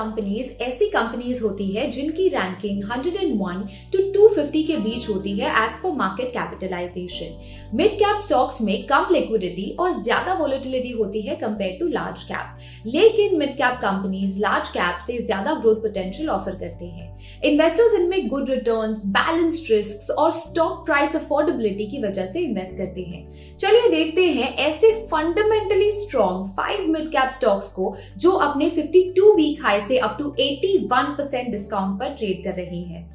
Companies ऐसी companies होती है जिनकी रैंकिंग 101 to 250 के बीच होती है as per market capitalization. Mid cap stocks में कम लिक्विडिटी और ज्यादा वोलेटिलिटी होती है कंपेयर टू लार्ज कैप, लेकिन mid cap companies large cap से ज्यादा ग्रोथ पोटेंशियल ऑफर करते हैं। इन्वेस्टर्स इनमें गुड रिटर्न्स, बैलेंस्ड रिस्क्स और स्टॉक प्राइस अफोर्डेबिलिटी की वजह से इन्वेस्ट करते हैं। चलिए देखते हैं ऐसे fundamentally strong 5 mid cap stocks को जो अपने 52 वीक हाई से अप टू 81% डिस्काउंट पर ट्रेड कर रही हैं।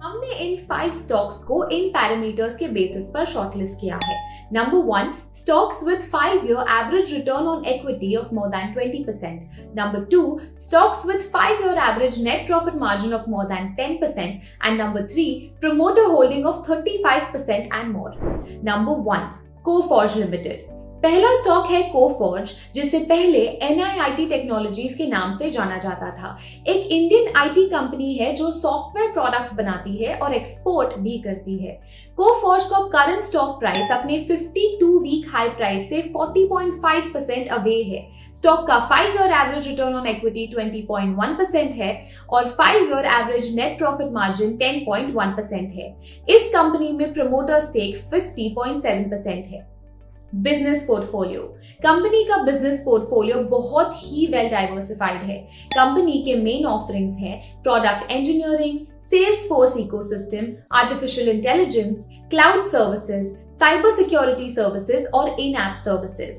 हमने इन 5 स्टॉक्स को इन पैरामीटर्स के बेसिस पर शॉर्टलिस्ट किया है। Number 1, stocks with 5-year average return on equity of more than 20%. Number 2, stocks with 5-year average net profit margin of more than 10%. And number 3, promoter holding of 35% and more. Number 1, Coforge limited. पहला stock है Coforge, जिसे पहले NIIT technologies के नाम से जाना जाता था। एक इंडियन IT कंपनी है जो सॉफ्टवेयर प्रोडक्ट्स बनाती है और एक्सपोर्ट भी करती है। कोफॉर्ज का करंट स्टॉक प्राइस अपने 52 वीक हाई प्राइस से 40.5% अवे है। स्टॉक का 5-year average return on equity 20.1% है और 5-year average net profit margin 10.1% है। इस कंपनी में प्रमोटर स्टेक 50.7% है। Business portfolio. कंपनी का बिजनेस पोर्टफोलियो बहुत ही वेल डाइवर्सिफाइड है। कंपनी के मेन ऑफरिंग्स हैं product engineering, sales force ecosystem, artificial intelligence, cloud services, cyber security services और in app services.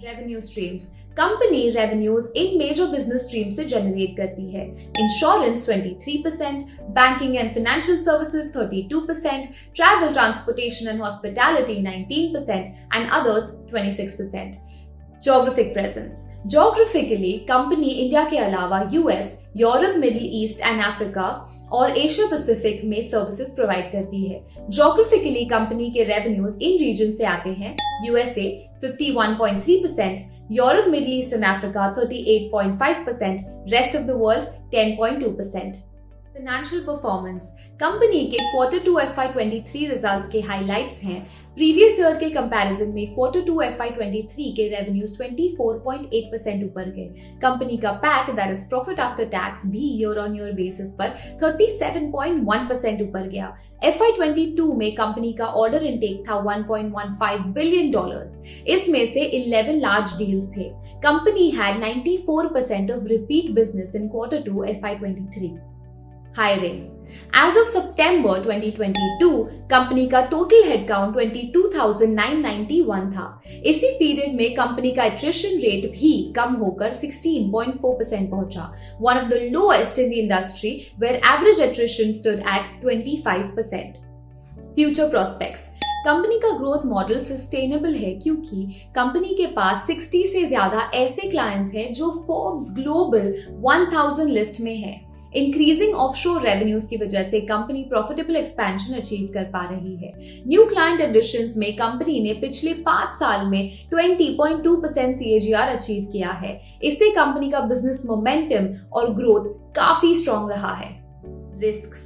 Revenue streams. Company revenues इन major business stream से generate करती है। Insurance 23%, banking and financial services 32%, travel, transportation and hospitality 19% and others 26%. Geographic presence. Geographically company India के अलावा US, Europe, middle east and Africa और Asia Pacific में services provide करती है। ज्योग्राफिकली कंपनी के रेवेन्यूज इन रीजन से आते हैं USA 51.3%, Europe, middle east and Africa 38.5%, rest of the world 10.2%. Financial performance. Company के Q2 FY23 रिजल्ट्स के हाइलाइट्स हैं। प्रीवियस ईयर के कंपैरिजन में Q2 FY23 के रेवेन्यूज 24.8% ऊपर गए। कंपनी का PAT that is profit after tax भी ईयर ऑन ईयर बेसिस पर 37.1% ऊपर गया। FY22 में कंपनी का ऑर्डर इनटेक था $1.15 बिलियन। इसमें से 11 लार्ज डील्स थे। Company had 94% of repeat business in Q2 FY23. Hiring. As of September 2022, company का टोटल हेडकाउंट 22,991 था। इसी पीरियड में कंपनी का एट्रिशन रेट भी कम होकर 16.4% पहुंचा, one of the lowest in the industry, where average attrition stood at 25%. Future prospects. Company का ग्रोथ मॉडल सस्टेनेबल है क्योंकि कंपनी के पास 60 से ज्यादा ऐसे क्लाइंट्स हैं जो फोर्ब्स ग्लोबल 1000 लिस्ट में है। इंक्रीजिंग ऑफशोर रेवेन्यूज की वजह से कंपनी प्रॉफिटेबल एक्सपेंशन अचीव कर पा रही है। न्यू क्लाइंट एडिशंस में कंपनी ने पिछले 5 साल में 20.2% CAGR अचीव किया है। इससे कंपनी का बिजनेस मोमेंटम और ग्रोथ काफी स्ट्रॉन्ग रहा है। रिस्क्स।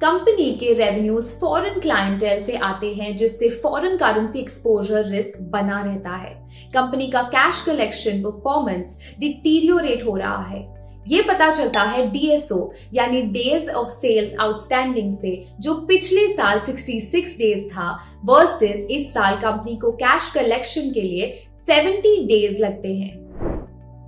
कंपनी के रेवेन्यूज फॉरेन क्लाइंटेल से आते हैं, जिससे फॉरेन करेंसी एक्सपोजर रिस्क बना रहता है। कंपनी का कैश कलेक्शन परफॉर्मेंस डिटीरियोरेट हो रहा है। ये पता चलता है DSO यानी डेज ऑफ सेल्स आउटस्टैंडिंग से, जो पिछले साल 66 डेज था वर्सेस इस साल कंपनी को कैश कलेक्शन के लिए 70 डेज लगते हैं।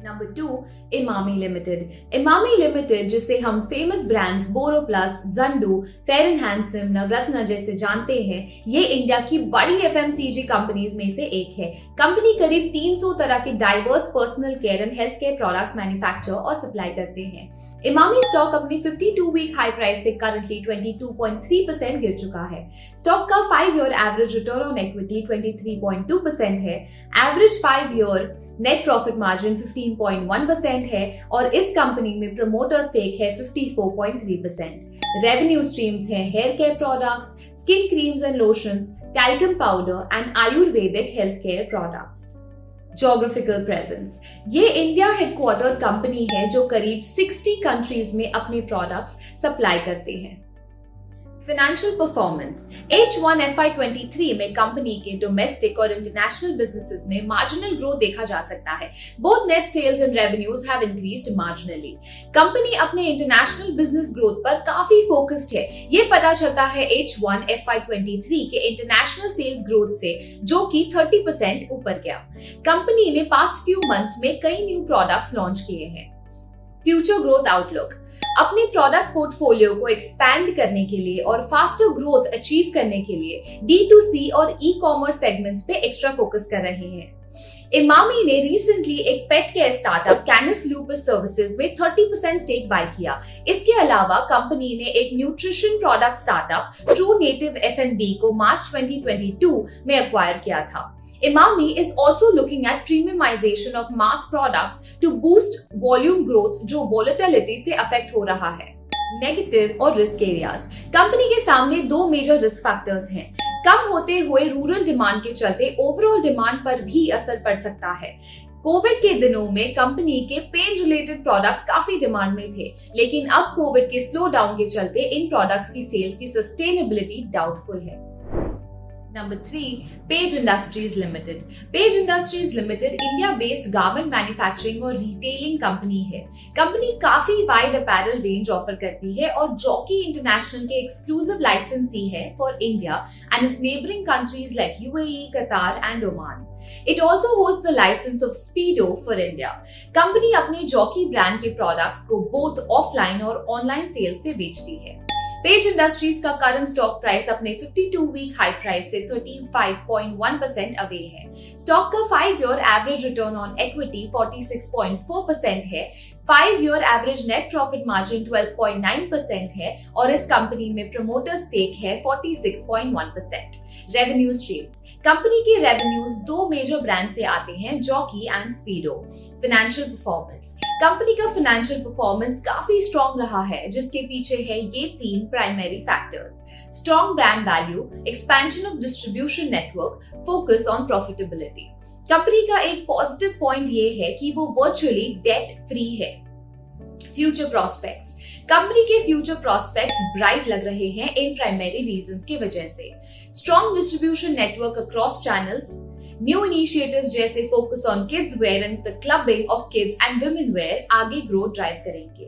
Number 2, Emami limited. Emami limited, जिसे हम famous brands Boroplus, Zandu, fair and handsome, Navratna जैसे जानते हैं, ये इंडिया की बड़ी FMCG कंपनीज में से एक है। कंपनी करीब 300 तरह के diverse personal care and health care products manufacture और सप्लाई करते हैं। इमामी स्टॉक अपनी 52 वीक हाई प्राइस से करंटली 22.3% गिर चुका है। स्टॉक का 5-year average return on equity 23.2% है। Average 5-year net profit margin 15.1% है और इस कंपनी में प्रमोटर स्टेक है 54.3%। रेवेन्यू स्ट्रीम्स हैं hair care products, skin creams and lotions, talcum powder and Ayurvedic health care products. Geographical presence. ये India headquartered company है जो करीब 60 कंट्रीज में अपने प्रोडक्ट्स सप्लाई करते हैं। फाइनेंशियल परफॉर्मेंस H1 FY23 में कंपनी के डोमेस्टिक और इंटरनेशनल बिजनेसेस में मार्जिनल ग्रोथ देखा जा सकता है। Both net sales and revenues have increased marginally. Company अपने इंटरनेशनल बिजनेस ग्रोथ पर काफी फोकस्ड है। ये पता चलता है H1 FY23 के इंटरनेशनल सेल्स ग्रोथ से, जो कि 30% ऊपर गया। कंपनी ने पास्ट फ्यू मंथ्स में कई न्यू प्रोडक्ट्स लॉन्च किए हैं। फ्यूचर ग्रोथ आउटलुक, अपने प्रोडक्ट पोर्टफोलियो को एक्सपैंड करने के लिए और फास्टर ग्रोथ अचीव करने के लिए D2C और ई-कॉमर्स सेगमेंट्स पे एक्स्ट्रा फोकस कर रहे हैं। इमामी ने रिसेंटली एक pet care startup Canis Lupus services में 30% स्टेक बाय किया। इसके अलावा कंपनी ने एक nutrition product startup true native F&B को मार्च 2022 में एक्वायर किया था। Imami is also looking at premiumization of mass products to boost volume growth जो volatility से affect हो रहा है। नेगेटिव और रिस्क एरियाज, कंपनी के सामने दो मेजर रिस्क फैक्टर्स हैं। कम होते हुए रूरल डिमांड के चलते ओवरऑल डिमांड पर भी असर पड़ सकता है। कोविड के दिनों में कंपनी के पेन रिलेटेड प्रोडक्ट्स काफी डिमांड में थे, लेकिन अब कोविड के स्लो डाउन के चलते इन प्रोडक्ट्स की सेल्स की सस्टेनेबिलिटी डाउटफुल है। Number 3, Page Industries Limited. Page Industries Limited India based garment manufacturing और रिटेलिंग कंपनी है। कंपनी काफी वाइड अपैरल रेंज ऑफर करती है और जॉकी इंटरनेशनल के एक्सक्लूसिव लाइसेंसी है for India and it's neighbouring countries like UAE, कतार and Oman. It also holds the license of Speedo for India. Company अपने जॉकी ब्रांड के प्रोडक्ट्स को बोथ ऑफलाइन और ऑनलाइन सेल्स से बेचती है। पेज इंडस्ट्रीज का करंट स्टॉक प्राइस अपने 52 वीक हाई प्राइस से 35.1% अवे है। स्टॉक का 5 year average return on equity 46.4% है। 5 year average net profit margin 12.9% है और इस कंपनी में प्रमोटर स्टेक है 46.1%। रेवेन्यू स्ट्रीम्स, कंपनी के रेवेन्यूज दो मेजर ब्रांड से आते हैं, Jockey and Speedo. Financial performance, company का फाइनेंशियल परफॉर्मेंस काफी स्ट्रॉन्ग रहा है, जिसके पीछे है ये तीन primary factors: strong brand value, expansion of distribution network, focus on profitability. Company का एक पॉजिटिव पॉइंट ये है कि वो वर्चुअली डेट फ्री है। फ्यूचर प्रोस्पेक्ट्स, कंपनी के फ्यूचर प्रोस्पेक्ट्स ब्राइट लग रहे हैं इन प्राइमरी रीजंस की वजह से। Strong distribution network across channels, new initiatives जैसे focus on kids wear and the clubbing of kids and women wear आगे ग्रोथ ड्राइव करेंगे।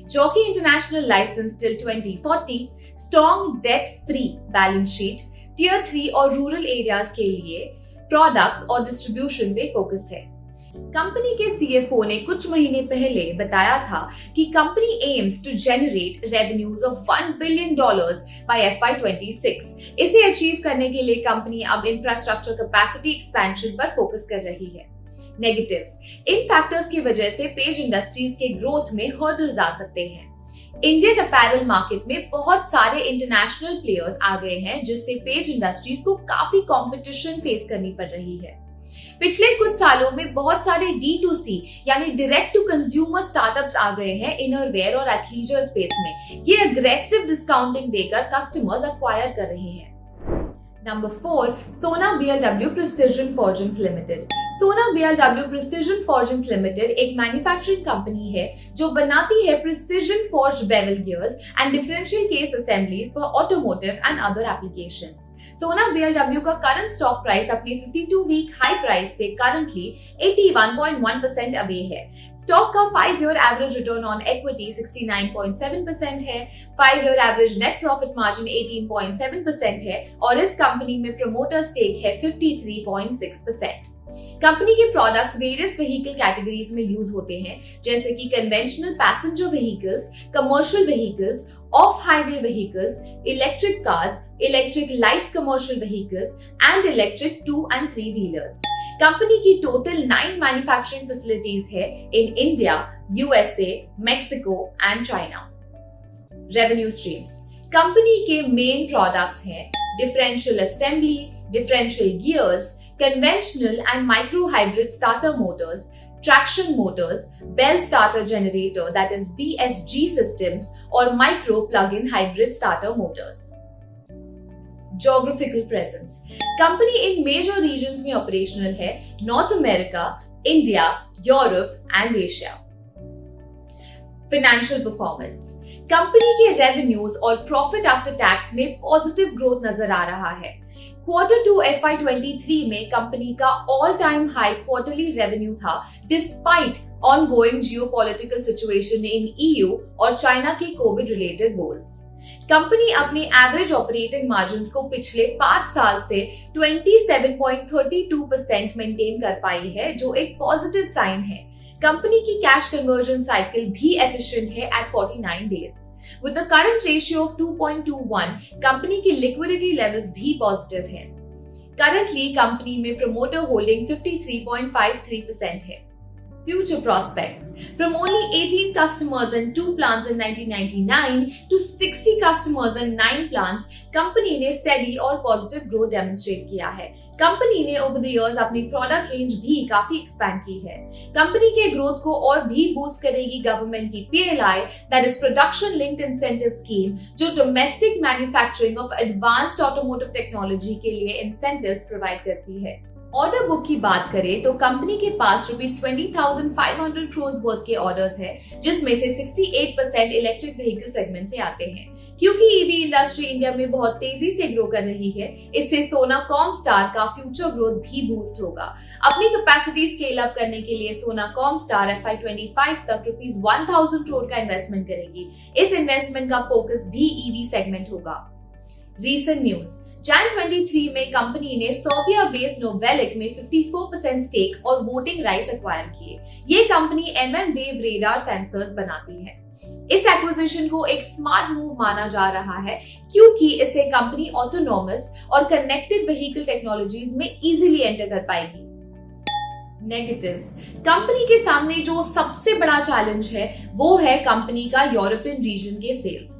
Jockey international license till 2040, strong debt free balance sheet, tier 3 और rural areas के लिए products और distribution पे focus है। Company के CFO ने कुछ महीने पहले बताया था कि company aims to generate revenues of $1 billion by FY26। इसे अचीव करने के लिए कंपनी अब इंफ्रास्ट्रक्चर कैपेसिटी एक्सपेंशन पर फोकस कर रही है। नेगेटिव्स, इन फैक्टर्स की वजह से पेज इंडस्ट्रीज के ग्रोथ में हर्डल्स आ सकते हैं। इंडियन अपैरल मार्केट में बहुत सारे इंटरनेशनल प्लेयर्स आ गए हैं, जिससे पेज इंडस्ट्रीज को काफी कंपटीशन फेस करनी पड़ रही है। पिछले कुछ सालों में बहुत सारे D2C यानी डायरेक्ट टू कंज्यूमर स्टार्टअप्स आ गए हैं इनरवेयर और एथलीजर स्पेस में। ये अग्रेसिव डिस्काउंटिंग देकर कस्टमर्स एक्वायर कर रहे हैं। Number 4, Sona BLW Precision Forgings Limited. Sona BLW Precision Forgings Limited एक मैन्युफैक्चरिंग कंपनी है जो बनाती है precision forged bevel gears and differential case assemblies for automotive and other applications. Sona BLW का करंट स्टॉक प्राइस अपने 52 week high price से currently 81.1% away है। Stock का 5 year average return on equity 69.7% है। 5 year average net profit margin 18.7% है और इस company में प्रमोटर स्टेक है 53.6%। कंपनी के प्रोडक्ट्स वेरियस व्हीकल कैटेगरीज में यूज होते हैं, जैसे कि conventional passenger vehicles, commercial vehicles, of highway vehicles, electric cars, electric light commercial vehicles and electric 2 and 3 wheelers. Company की टोटल 9 मैन्युफैक्चरिंग फैसिलिटीज है in India, USA, Mexico and China. Revenue streams, company के main products हैं differential assembly, differential gears, conventional and micro hybrid starter motors, traction motors, bell starter generator that is BSG systems और micro plug-in hybrid starter motors. Geographical presence, company इन major regions में operational है: North America, India, Europe and Asia. Financial performance. Company के revenues और profit after tax में positive growth नजर आ रहा है। Q2 FY23 में कंपनी का all time high quarterly revenue था despite ongoing geopolitical situation in EU और चाइना के कोविड रिलेटेड वॉर्स। कंपनी अपने एवरेज ऑपरेटिंग मार्जिन्स को पिछले 5 साल से 27.32% मेंटेन कर पाई है, जो एक पॉजिटिव साइन है। कंपनी की कैश कन्वर्जन साइकिल भी एफिशिएंट है at 49 days. With the current ratio of 2.21, company की लिक्विडिटी लेवल्स भी पॉजिटिव हैं। करंटली कंपनी में प्रमोटर होल्डिंग 53.53% है। Future prospects. From only 18 customers and 2 plants in 1999 to 60 customers and 9 plants, company ने steady और positive growth demonstrate किया है। Company ने over the years अपनी product range भी काफी expand की है। कंपनी के growth को और भी boost करेगी गवर्नमेंट की PLI, that is Production Linked Incentive Scheme, जो domestic manufacturing of advanced automotive technology के लिए incentives provide करती है। ऑर्डर बुक की बात करें तो कंपनी के पास ₹20,500 crores वर्थ के ऑर्डर्स है, जिसमें से 68% इलेक्ट्रिक व्हीकल सेगमेंट से आते हैं। क्योंकि ईवी इंडस्ट्री इंडिया में बहुत तेजी से ग्रो कर रही है, इससे सोना कॉमस्टार का फ्यूचर ग्रोथ भी बूस्ट होगा। अपनी कैपेसिटी स्केल अप करने के लिए सोना कॉमस्टार FY25 तक ₹1000 crore का इन्वेस्टमेंट करेगी। इस इन्वेस्टमेंट का फोकस भी ईवी सेगमेंट होगा। Recent news. Jan 23 में कंपनी ने सर्बिया बेस्ड नोवेलिक में 54% स्टेक और वोटिंग राइट्स एक्वायर किए। ये कंपनी वेव रेडार सेंसर्स बनाती है। इस एक्विजिशन को एक स्मार्ट मूव माना जा रहा है, क्योंकि इससे कंपनी ऑटोनॉमस और कनेक्टेड व्हीकल टेक्नोलॉजीज में इजीली एंटर कर पाएगी। नेगेटिव्स। कंपनी के सामने जो सबसे बड़ा चैलेंज है वो है कंपनी का यूरोपियन रीजन के सेल्स।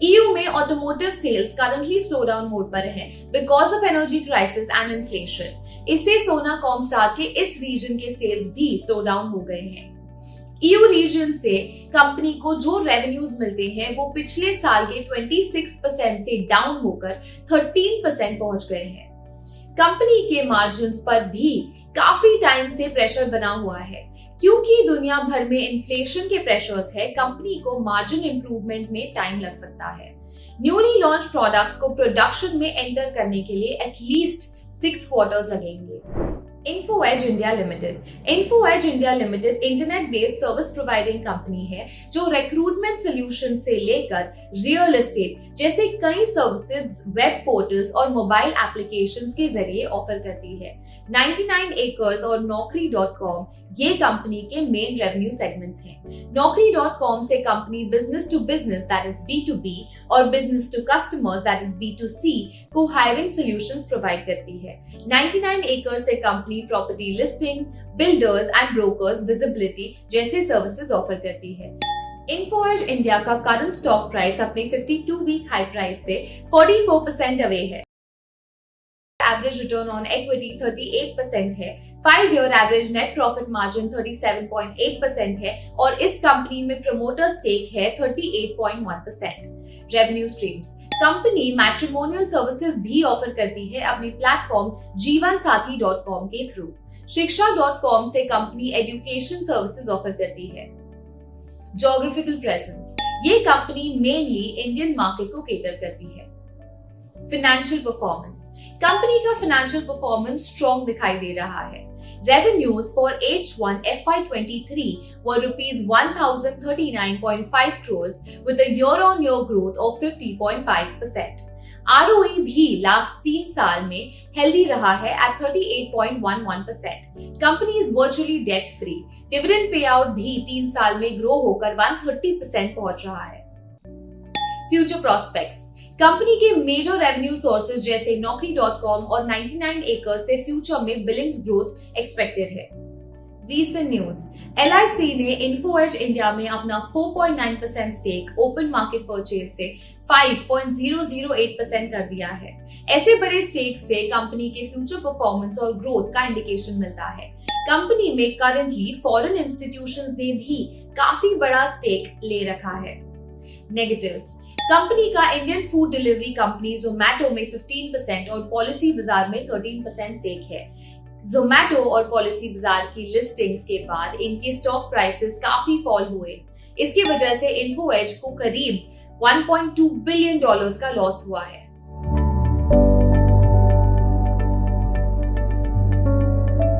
EU में automotive sales currently slow down mode पर है because of energy crisis and inflation. इससे सोना कॉमस्टार के इस रीजन के सेल्स भी स्लो डाउन हो गए हैं। EU रीजन से कंपनी को जो रेवेन्यूज मिलते हैं वो पिछले साल के 26% से डाउन होकर 13% पहुंच गए हैं। कंपनी के मार्जिन्स पर भी काफी टाइम से प्रेशर बना हुआ है। क्योंकि दुनिया भर में इन्फ्लेशन के प्रेशर्स है, कंपनी को मार्जिन इंप्रूवमेंट में टाइम लग सकता है। न्यूली लॉन्च प्रोडक्ट्स को प्रोडक्शन में एंटर करने के लिए एटलीस्ट 6 क्वार्टर्स लगेंगे। InfoEdge India Limited। InfoEdge India Limited internet based service providing company है जो रिक्रूटमेंट सॉल्यूशन से लेकर रियल एस्टेट जैसे कई सर्विसेज, वेब पोर्टल्स और मोबाइल एप्लीकेशंस के जरिए ऑफर करती है। 99 acres और Naukri.com ये कंपनी के मेन रेवेन्यू सेगमेंट्स हैं। Naukri.com से company business to business that is B2B और business to customers that is B2C को हायरिंग सॉल्यूशंस प्रोवाइड करती है। 99 acres से company property listing, builders and brokers visibility जैसे सर्विसेज ऑफर करती है। InfoEdge इंडिया का करंट स्टॉक प्राइस अपने 52 वीक हाई प्राइस से 44% अवे है। एवरेज रिटर्न ऑन इक्विटी 38% है। 5 year average net profit margin 37.8% है और इस कंपनी में प्रमोटर स्टेक है 38.1%। Revenue streams. Company matrimonial services भी ऑफर करती है अपनी प्लेटफॉर्म जीवनसाथी.com के थ्रू। शिक्षा.com से कंपनी एजुकेशन सर्विसेज ऑफर करती है। Geographical presence. ये कंपनी मेनली इंडियन मार्केट को केटर करती है। Financial performance. कंपनी का फाइनेंशियल परफॉर्मेंस स्ट्रॉन्ग दिखाई दे रहा है। Revenues for H1 FY23 were ₹1039.5 crores with a year-on-year growth of 50.5%. ROE भी लास्ट 3 साल में हेल्दी रहा है at 38.11%. Company is virtually debt free. Dividend pay out भी 3 साल में ग्रो होकर 130% पहुंच रहा है। Future prospects. कंपनी के मेजर रेवेन्यू सोर्सेज जैसे Naukri.com और 99 acres से फ्यूचर में बिलिंग्स ग्रोथ एक्सपेक्टेड है। Recent news. LIC ने InfoEdge इंडिया में अपना 4.9% स्टेक ओपन मार्केट परचेज से 5.008% कर दिया है। ऐसे बड़े स्टेक से कंपनी के फ्यूचर परफॉर्मेंस और ग्रोथ का इंडिकेशन मिलता है। कंपनी में करंटली फॉरेन इंस्टीट्यूशंस ने भी काफी बड़ा स्टेक ले रखा है। नेगेटिव्स। कंपनी का Indian food delivery company Zomato में 15% और पॉलिसी बाजार में 13% स्टेक है। जोमैटो और पॉलिसी बाजार की लिस्टिंग्स के बाद इनके स्टॉक प्राइसेस काफी फॉल हुए। इसकी वजह से इन्फो एज को करीब $1.2 बिलियन का लॉस हुआ है।